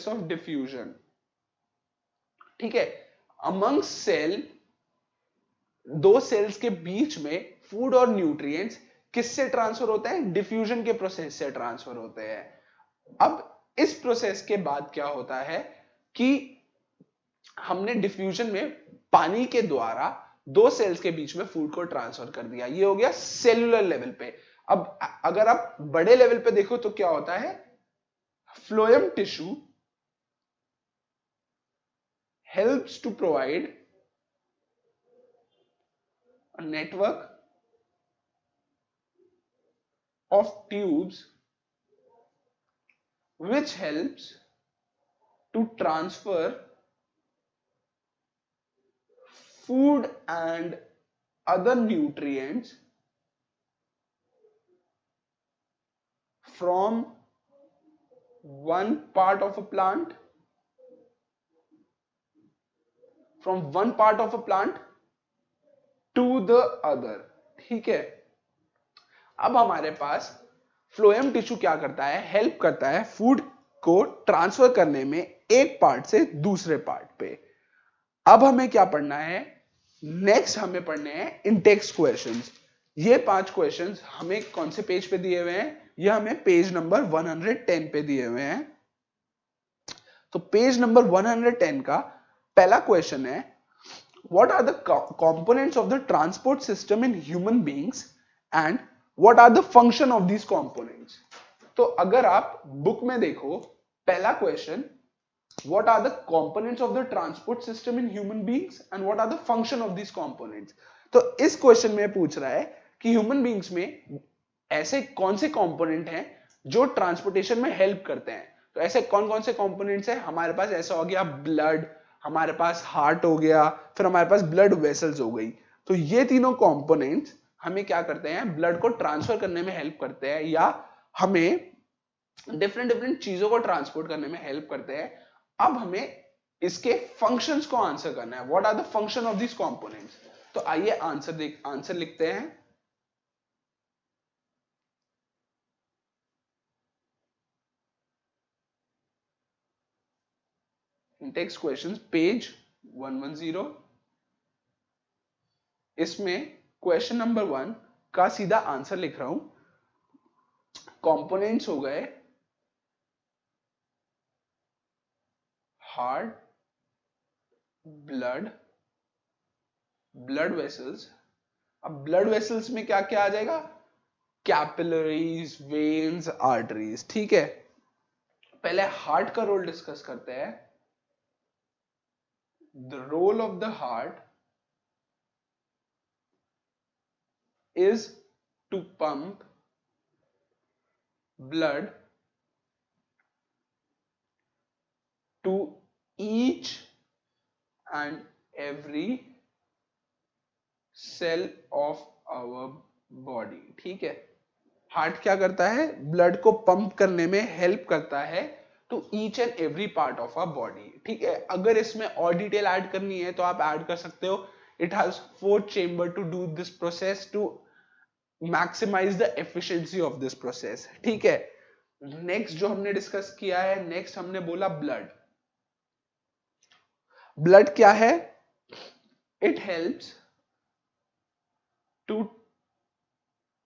of diffusion, ठीक है। amongst सेल, दो सेल्स के बीच में फूड और न्यूट्रिएंट्स किससे ट्रांसफर होते हैं, डिफ्यूजन के प्रोसेस से ट्रांसफर होते हैं। अब इस प्रोसेस के बाद क्या होता है कि हमने डिफ्यूजन में पानी के द्वारा दो सेल्स के बीच में फूड को ट्रांसफर कर दिया, ये हो गया सेलुलर लेवल पे। अब अगर आप बड़े लेवल पे देखो तो क्या होता है, phloem tissue helps to provide a network of tubes which helps to transfer food and other nutrients from one part of a plant to the other, ठीक है। अब हमारे पास फ्लोएम टिश्यू क्या करता है, हेल्प करता है फूड को ट्रांसफर करने में एक पार्ट से दूसरे पार्ट पे। अब हमें क्या पढ़ना है, नेक्स्ट हमें पढ़ने हैं इंटेक्स क्वेश्चंस। ये 5 क्वेश्चंस हमें कौन से पेज पे दिए हुए हैं, ये हमें पेज नंबर 110 पे दिए हुए हैं। तो पेज नंबर 110 का पहला क्वेश्चन है, what are the components of the transport system in human beings and what are the function of these components। तो अगर आप बुक में देखो पहला question, what are the components of the transport system in human beings and what are the function of these components। तो इस question में पूछ रहा है कि ह्यूमन बींग्स में ऐसे कौन से कंपोनेंट हैं जो ट्रांसपोर्टेशन में हेल्प करते हैं। तो ऐसे कौन कौन से कंपोनेंट्स हैं हमारे पास, ऐसा हो गया ब्लड, हमारे पास हार्ट हो गया, फिर हमारे पास ब्लड वेसल्स हो गई। तो ये तीनों कंपोनेंट्स हमें क्या करते हैं, ब्लड को ट्रांसफर करने में हेल्प करते हैं, या हमें डिफरेंट डिफरेंट चीजों को ट्रांसपोर्ट करने में हेल्प करते हैं। अब हमें इसके फंक्शंस को आंसर करना है, what are the function of this components. तो आइए आंसर लिखते हैं। Text questions page 110। इसमें क्वेश्चन नंबर 1 का सीधा आंसर लिख रहा हूं। कंपोनेंट्स हो गए हार्ट, ब्लड, ब्लड वेसल्स। अब ब्लड वेसल्स में क्या क्या आ जाएगा, कैपिलरीज, वेन्स, आर्टरीज। ठीक है, पहले हार्ट का रोल डिस्कस करते हैं। The role of the heart is to pump blood to each and every cell of our body। ठीक है, हार्ट क्या करता है, ब्लड को पंप करने में हेल्प करता है to each and every part of our body. ठीक है, अगर इसमें और डिटेल ऐड करनी है तो आप ऐड कर सकते हो। It has 4 chamber to do this process to maximize the efficiency of this process. ठीक है, नेक्स्ट जो हमने डिस्कस किया है, नेक्स्ट हमने बोला ब्लड। ब्लड क्या है, it helps to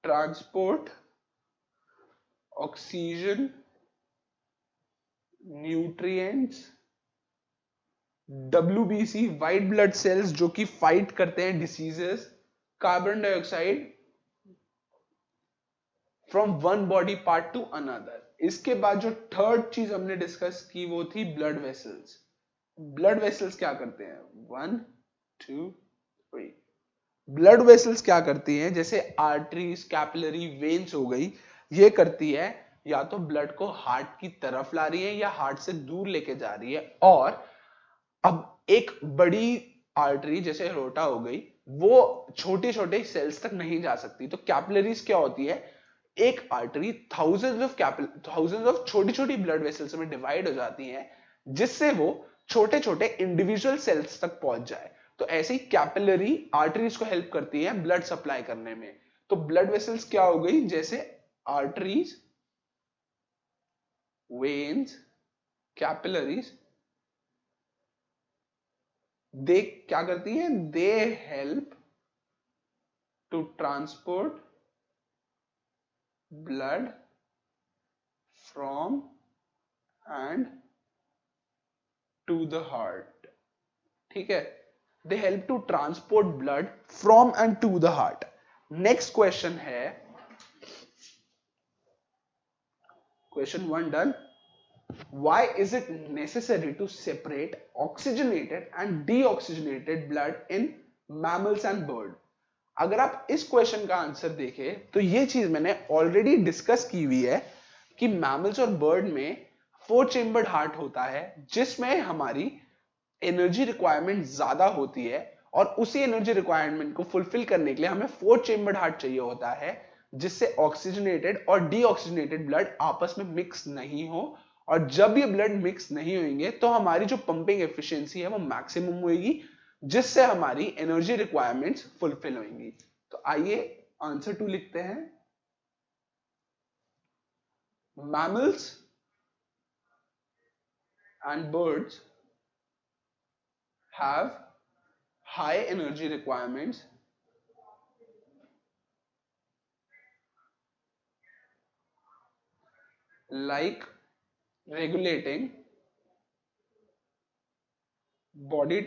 transport oxygen, nutrients, WBC white blood cells जो कि फाइट करते हैं diseases, carbon dioxide from one body part to another. इसके बाद जो थर्ड चीज हमने डिस्कस की वो थी ब्लड वेसल्स। ब्लड वेसल्स क्या करते हैं, 1 2 3। ब्लड वेसल्स क्या करती हैं, जैसे आर्टरीज, कैपिलरी, वेन्स हो गई, ये करती है या तो ब्लड को हार्ट की तरफ ला रही है या हार्ट से दूर लेके जा रही है। और अब एक बड़ी आर्टरी जैसे रोटा हो गई, वो छोटे छोटे सेल्स तक नहीं जा सकती, तो कैपिलरीज क्या होती है, एक आर्टरी थाउजेंड्स ऑफ छोटी छोटी ब्लड वेसल्स में डिवाइड हो जाती हैं, जिससे वो छोटे छोटे इंडिविजुअल सेल्स तक पहुंच जाए। तो ऐसे ही कैपिलरी आर्टरीज को हेल्प करती है ब्लड सप्लाई करने में। तो ब्लड वेसल्स क्या हो गई, जैसे आर्टरीज, वेन्स, कैपिलरीज, दे क्या करती हैं, they help to transport blood from and to the heart. ठीक है, they help to transport blood from and to the heart. Next question है, question 1 done. Why is it necessary to separate oxygenated and deoxygenated blood in mammals and bird? अगर आप इस question का answer देखें तो ये चीज मैंने ऑलरेडी डिस्कस की हुई है कि मैमल्स और बर्ड में 4 चेम्बर्ड हार्ट होता है, जिसमें हमारी एनर्जी रिक्वायरमेंट ज्यादा होती है, और उसी एनर्जी रिक्वायरमेंट को फुलफिल करने के लिए हमें 4 चेम्बर्ड हार्ट चाहिए होता है, जिससे ऑक्सीजनेटेड और डीऑक्सीजनेटेड ब्लड आपस में मिक्स नहीं हो। और जब ये ब्लड मिक्स नहीं होंगे तो हमारी जो पंपिंग एफिशिएंसी है वो मैक्सिमम होगी, जिससे हमारी एनर्जी रिक्वायरमेंट्स फुलफिल होंगी। तो आइए आंसर 2 लिखते हैं। Mammals and birds have high energy requirements like regulating body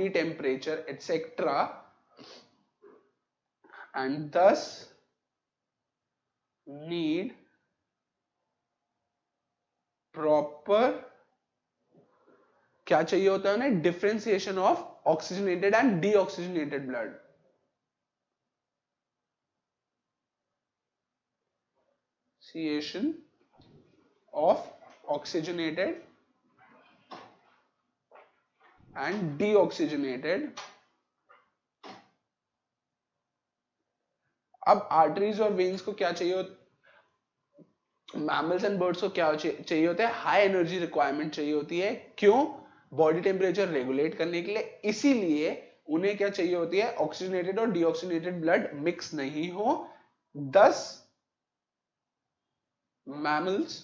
temperature, etc., and thus need proper, क्या चाहिए होता है उन्हें, differentiation of oxygenated and deoxygenated blood. of oxygenated and deoxygenated. अब आर्टरीज और वेन्स को क्या चाहिए, मैमल्स एंड बर्ड्स को क्या चाहिए होता है, हाई एनर्जी रिक्वायरमेंट चाहिए होती है। क्यों? बॉडी टेम्परेचर रेगुलेट करने के लिए। इसीलिए उन्हें क्या चाहिए होती है, ऑक्सीजनेटेड और डीऑक्सीजनेटेड ब्लड मिक्स नहीं हो। 10 mammals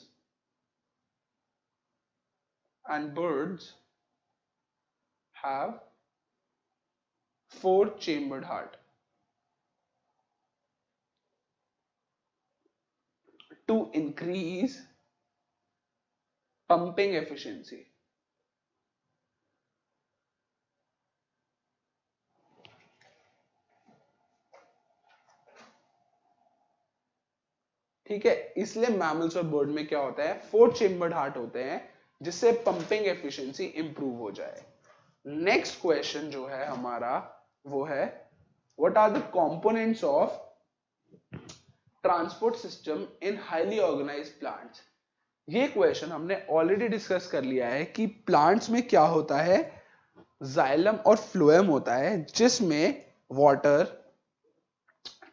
and birds have 4 chambered heart to increase pumping efficiency. ठीक है, इसलिए मैमल्स और बर्ड में क्या होता है, 4 चेम्बर्ड हार्ट होते हैं, जिससे पंपिंग एफिशिएंसी इंप्रूव हो जाए। नेक्स्ट क्वेश्चन जो है हमारा वो है, what are the components of transport system in highly organized plants. ये क्वेश्चन हमने ऑलरेडी डिस्कस कर लिया है कि प्लांट्स में क्या होता है, जाइलम और फ्लोएम होता है, जिसमें वाटर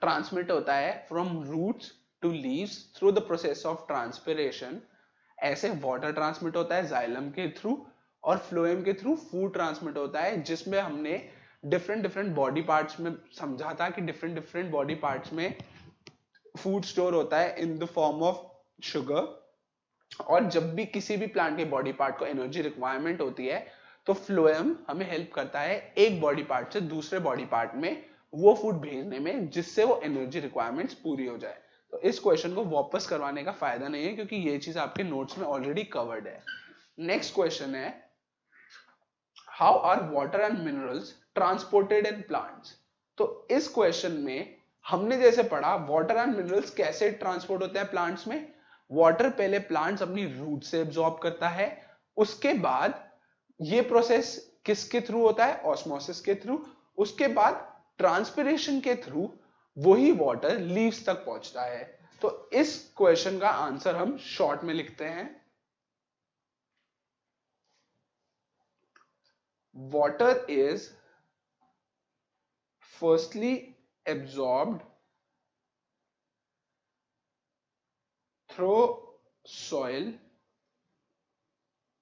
ट्रांसमिट होता है from roots to leaves through the process of transpiration. ऐसे वाटर ट्रांसमिट होता है जाइलम के थ्रू, और फ्लोएम के थ्रू फूड ट्रांसमिट होता है, जिसमें हमने डिफरेंट डिफरेंट बॉडी पार्ट्स में समझा था कि डिफरेंट डिफरेंट बॉडी पार्ट्स में फूड स्टोर होता है in the form of sugar. और जब भी किसी भी प्लांट के बॉडी पार्ट को एनर्जी रिक्वायरमेंट होती है, तो फ्लोएम हमें हेल्प करता है एक बॉडी पार्ट से दूसरे बॉडी पार्ट में वो फूड भेजने में, जिससे वो एनर्जी रिक्वायरमेंट्स पूरी हो जाए। तो इस क्वेश्चन को वापस करवाने का फायदा नहीं है, क्योंकि ये चीज आपके नोट्स में ऑलरेडी कवर्ड है। नेक्स्ट क्वेश्चन है, how are water and minerals transported in plants. तो इस क्वेश्चन में हमने जैसे पढ़ा, वाटर एंड मिनरल्स कैसे ट्रांसपोर्ट होते हैं प्लांट्स में। वाटर पहले प्लांट्स अपनी रूट से एब्जॉर्ब करता है, उसके बाद ये प्रोसेस किसके थ्रू होता है, ऑस्मोसिस के थ्रू। उसके बाद ट्रांसपिरेशन के थ्रू वही वाटर लीव्स तक पहुंचता है। तो इस क्वेश्चन का आंसर हम शॉर्ट में लिखते हैं, water is firstly absorbed through soil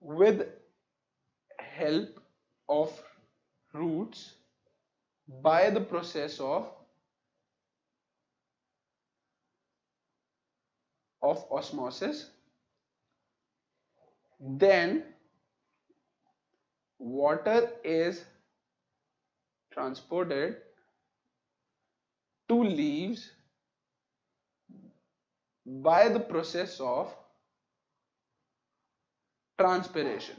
with help of roots by the process of osmosis. Then water is transported to leaves by the process of transpiration.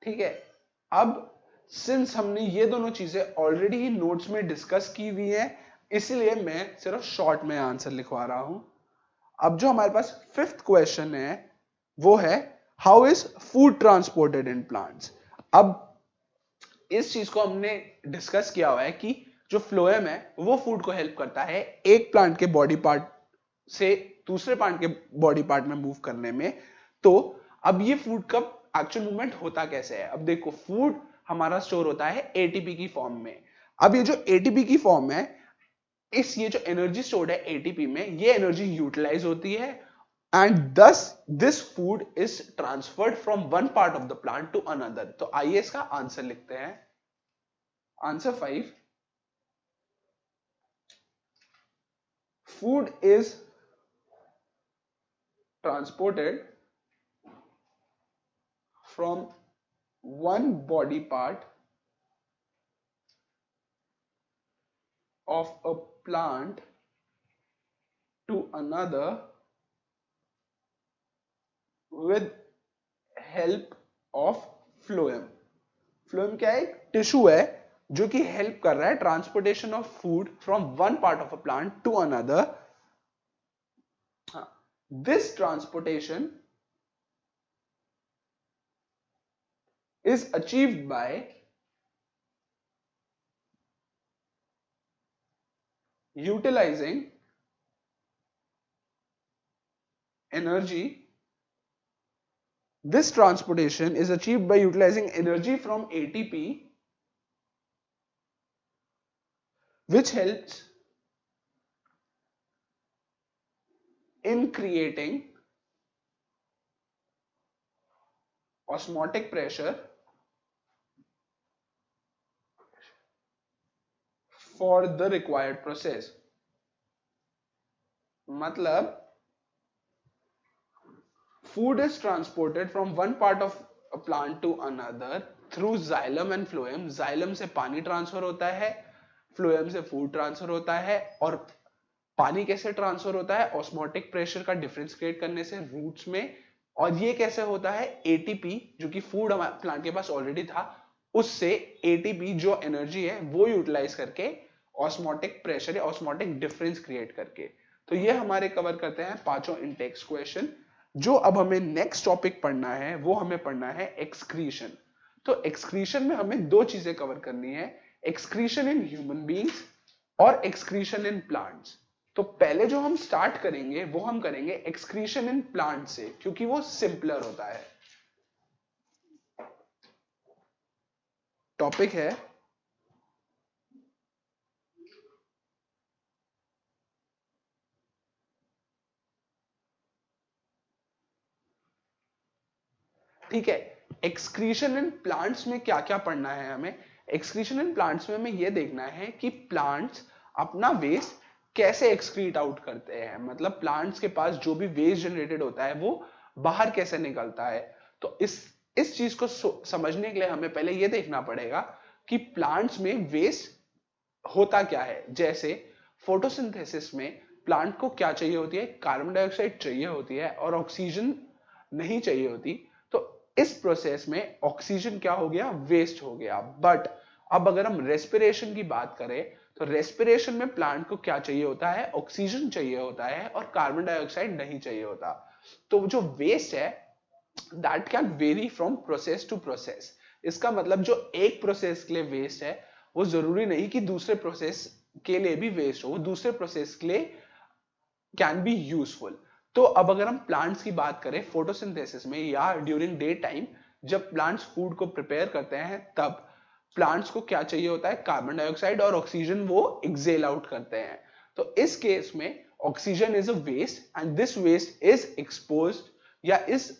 ठीक है, अब सिंस हमने ये दोनों चीजें ऑलरेडी ही नोट्स में डिस्कस की हुई है, इसलिए मैं सिर्फ शॉर्ट में आंसर लिखवा रहा हूं। अब जो हमारे पास 5th क्वेश्चन है वो है, how is food transported in plants. अब इस चीज को हमने डिस्कस किया हुआ है कि जो फ्लोएम है वो फूड को हेल्प करता है एक प्लांट के बॉडी पार्ट से दूसरे प्लांट के बॉडी पार्ट में मूव करने में। तो अब ये फूड का एक्चुअल मूवमेंट होता कैसे है, अब देखो, फूड हमारा स्टोर होता है एटीपी की फॉर्म में। अब ये जो एटीपी की फॉर्म है, ये जो एनर्जी स्टोर्ड है एटीपी में, ये एनर्जी यूटिलाइज होती है, and thus this food is transferred from one part of the plant to another. तो आइए इसका आंसर लिखते हैं, answer 5, food is transported from one body part of a plant to another with help of phloem। phloem क्या है, tissue है जो कि हेल्प कर रहा है transportation of food from one part of a plant to another. This transportation is achieved by utilizing energy. This transportation is achieved by utilizing energy from ATP, which helps in creating osmotic pressure for the required process. मतलब food is transported from one part of a plant to another through xylem and phloem. Xylem से पानी transfer होता है, phloem से food transfer होता है, और पानी कैसे ट्रांसफर होता है? ऑस्मोटिक प्रेशर का डिफरेंस क्रिएट करने से रूट्स में। और ये कैसे होता है? एटीपी, जो कि फूड प्लांट के पास ऑलरेडी था, उससे एटीपी जो एनर्जी है वो यूटिलाइज करके ऑस्मोटिक प्रेशर या ऑस्मोटिक डिफरेंस क्रिएट करके। तो ये हमारे कवर करते हैं पांचों इंटेक्स क्वेश्चन। जो अब हमें नेक्स्ट टॉपिक पढ़ना है वो हमें पढ़ना है एक्सक्रीशन। तो एक्सक्रीशन में हमें दो चीजें कवर करनी है, एक्सक्रीशन इन ह्यूमन बींग्स और एक्सक्रीशन इन प्लांट्स। तो पहले जो हम स्टार्ट करेंगे वो हम करेंगे एक्सक्रीशन इन प्लांट से, क्योंकि वो सिंपलर होता है। टॉपिक है ठीक है। एक्सक्रीशन इन प्लांट्स में क्या क्या पढ़ना है हमें? एक्सक्रीशन इन प्लांट्स में हमें यह देखना है कि प्लांट्स अपना वेस्ट कैसे एक्सक्रीट आउट करते हैं, मतलब प्लांट्स के पास जो भी वेस्ट जनरेटेड होता है वो बाहर कैसे निकलता है। तो इस चीज को समझने के लिए हमें पहले यह देखना पड़ेगा कि प्लांट्स में वेस्ट होता क्या है। जैसे फोटोसिंथेसिस में प्लांट को क्या चाहिए होती है? कार्बन डाइऑक्साइड चाहिए होती है और ऑक्सीजन नहीं चाहिए होती। तो इस प्रोसेस में ऑक्सीजन क्या हो गया? वेस्ट हो गया। बट अब अगर हम रेस्पिरेशन की बात करें तो रेस्पिरेशन में प्लांट को क्या चाहिए होता है? ऑक्सीजन चाहिए होता है और कार्बन डाइऑक्साइड नहीं चाहिए होता। तो जो वेस्ट है that can vary from process to process. इसका मतलब जो एक प्रोसेस के लिए वेस्ट है वो जरूरी नहीं कि दूसरे प्रोसेस के लिए भी वेस्ट हो, वो दूसरे प्रोसेस के लिए कैन बी यूजफुल। तो अब अगर हम प्लांट्स की बात करें फोटोसिंथेसिस में या ड्यूरिंग डे टाइम जब प्लांट्स फूड को प्रिपेयर करते हैं तब प्लांट्स को क्या चाहिए होता है? कार्बन डाइऑक्साइड और ऑक्सीजन वो एक्सेल आउट करते हैं। तो इस केस में oxygen is a waste and this waste is exposed या is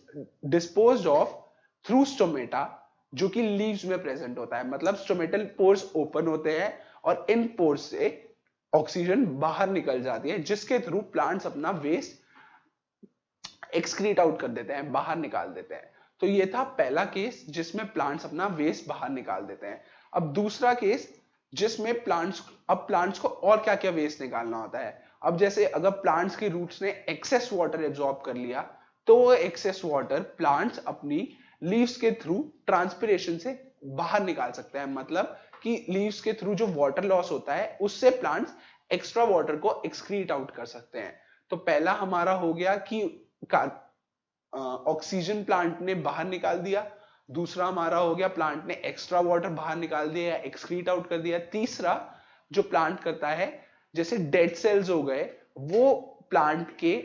disposed of through stomata, जो कि लीव्स में प्रेजेंट होता है। मतलब स्टोमेटल पोर्स ओपन होते हैं और इन पोर्स से ऑक्सीजन बाहर निकल जाती है, जिसके थ्रू प्लांट्स अपना वेस्ट एक्सक्रीट आउट कर देते हैं, बाहर निकाल देते हैं। तो ये था पहला केस जिसमें प्लांट्स अपना वेस्ट बाहर निकाल देते हैं। अब दूसरा केस जिसमें प्लांट्स को और क्या क्या वेस्ट निकालना होता है। अब जैसे अगर प्लांट्स की रूट्स ने एक्सेस वाटर एब्जॉर्ब कर लिया तो वो एक्सेस वाटर प्लांट्स अपनी लीव्स के थ्रू ट्रांसपिरेशन से बाहर निकाल सकते हैं। मतलब कि लीव्स के थ्रू जो वाटर लॉस होता है उससे प्लांट्स एक्स्ट्रा वाटर को एक्सक्रीट आउट कर सकते हैं। तो पहला हमारा हो गया कि ऑक्सीजन प्लांट ने बाहर निकाल दिया। दूसरा हमारा हो गया प्लांट ने एक्स्ट्रा वाटर बाहर निकाल दिया, एक्सक्रीट आउट कर दिया। तीसरा जो प्लांट करता है, जैसे डेड सेल्स हो गए, वो प्लांट के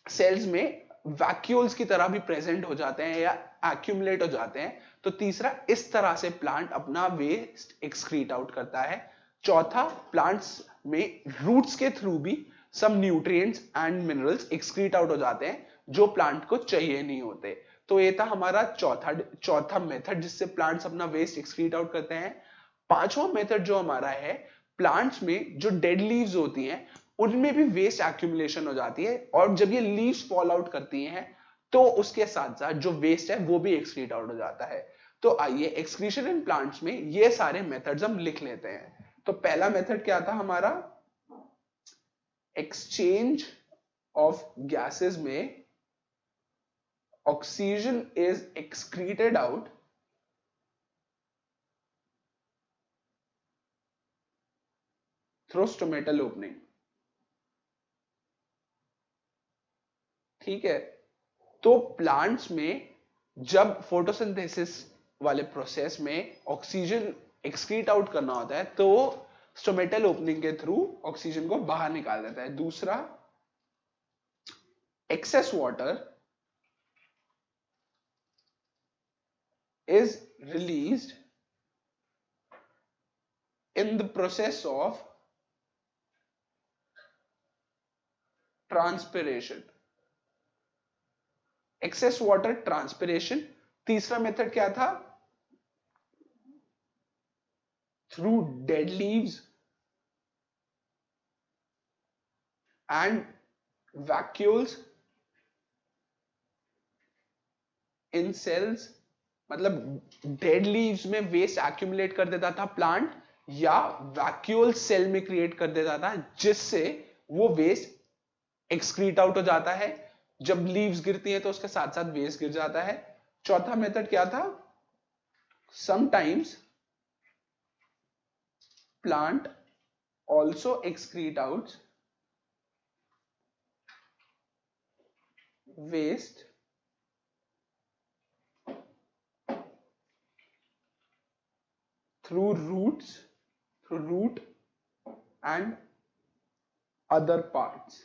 सेल्स में वैक्यूल्स की तरह भी प्रेजेंट हो जाते हैं या एक्यूमुलेट हो जाते हैं। तो तीसरा इस तरह से प्लांट अपना वेस्ट एक्सक्रीट आउट करता है। चौथा, प्लांट्स में रूट्स के थ्रू भी some nutrients and minerals excrete out हो जाते हैं जो प्लांट को चाहिए नहीं होते। तो ये था हमारा चौथा मेथड जिससे प्लांट्स अपना वेस्ट एक्सक्रीट आउट करते हैं। पांचवा मेथड जो हमारा है, प्लांट्स में जो डेड लीव्स होती हैं उनमें भी वेस्ट एक्यूमुलेशन हो जाती है और जब ये लीव्स फॉल आउट करती हैं तो उसके साथ साथ जो वेस्ट है वो भी एक्सक्रीट आउट हो जाता है। तो आइए एक्सक्रीशन इन प्लांट्स में ये सारे मेथड्स हम लिख लेते हैं। तो पहला मेथड क्या था हमारा? एक्सचेंज ऑफ गैसेस में oxygen is excreted out through stomatal opening। ठीक है। तो प्लांट्स में जब फोटोसिंथेसिस वाले प्रोसेस में ऑक्सीजन एक्सक्रीट आउट करना होता है तो स्टोमेटल ओपनिंग के थ्रू ऑक्सीजन को बाहर निकाल देता है। दूसरा, excess water is released in the process of transpiration. Excess water transpiration. तीसरा मेथड क्या था? Through dead leaves and vacuoles in cells. मतलब डेड लीव्स में वेस्ट एक्यूमुलेट कर देता था प्लांट, या वैक्यूल सेल में क्रिएट कर देता था, जिससे वो वेस्ट एक्सक्रीट आउट हो जाता है। जब लीव्स गिरती हैं तो उसके साथ साथ वेस्ट गिर जाता है। चौथा मेथड क्या था? Sometimes plant also excrete out waste through root and other parts।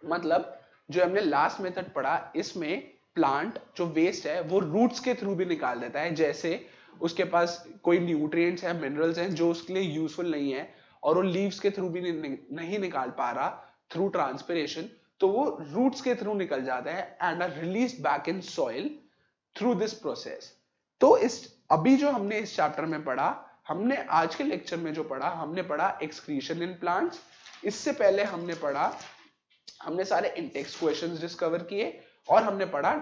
मतलब जो हमने लास्ट मेथड पढ़ा, इसमें प्लांट जो वेस्ट है वो रूट्स के थ्रू भी निकाल देता है। जैसे उसके पास कोई न्यूट्रिएंट्स है, मिनरल्स हैं जो उसके लिए यूजफुल नहीं है, और वो लीव्स के थ्रू भी नहीं निकाल पा रहा थ्रू ट्रांसपिरेशन, तो वो रूट्स के थ्रू निकल जाता है and are released back in soil through this process. तो इस अभी जो हमने इस चैप्टर में पढ़ा, हमने आज के लेक्चर में जो पढ़ा, हमने पढ़ा एक्सक्रीशन इन प्लांट्स। इससे पहले हमने सारे इंटेक्स क्वेश्चंस डिस्कवर किए, और हमने पढ़ा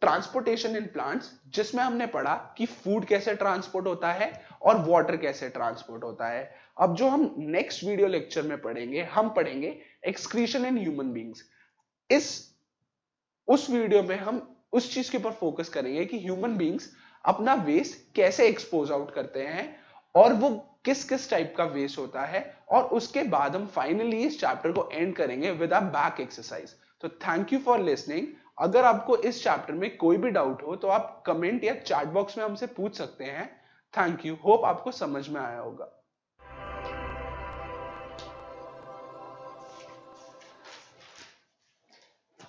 ट्रांसपोर्टेशन इन प्लांट्स, जिसमें हमने पढ़ा कि फूड कैसे ट्रांसपोर्ट होता है और वाटर कैसे ट्रांसपोर्ट होता है। अब जो हम नेक्स्ट वीडियो लेक्चर में पढ़ेंगे, हम पढ़ेंगे एक्सक्रीशन इन ह्यूमन बींग्स। उस वीडियो में हम उस चीज के ऊपर फोकस करेंगे कि ह्यूमन बींग्स अपना वेस्ट कैसे एक्सपोज आउट करते हैं, और वो किस किस टाइप का वेस्ट होता है, और उसके बाद हम फाइनली इस चैप्टर को एंड करेंगे विद अ बैक एक्सरसाइज। तो थैंक यू फॉर लिसनिंग। अगर आपको इस चैप्टर में कोई भी डाउट हो तो आप कमेंट या चैट बॉक्स में हमसे पूछ सकते हैं। थैंक यू, होप आपको समझ में आया होगा।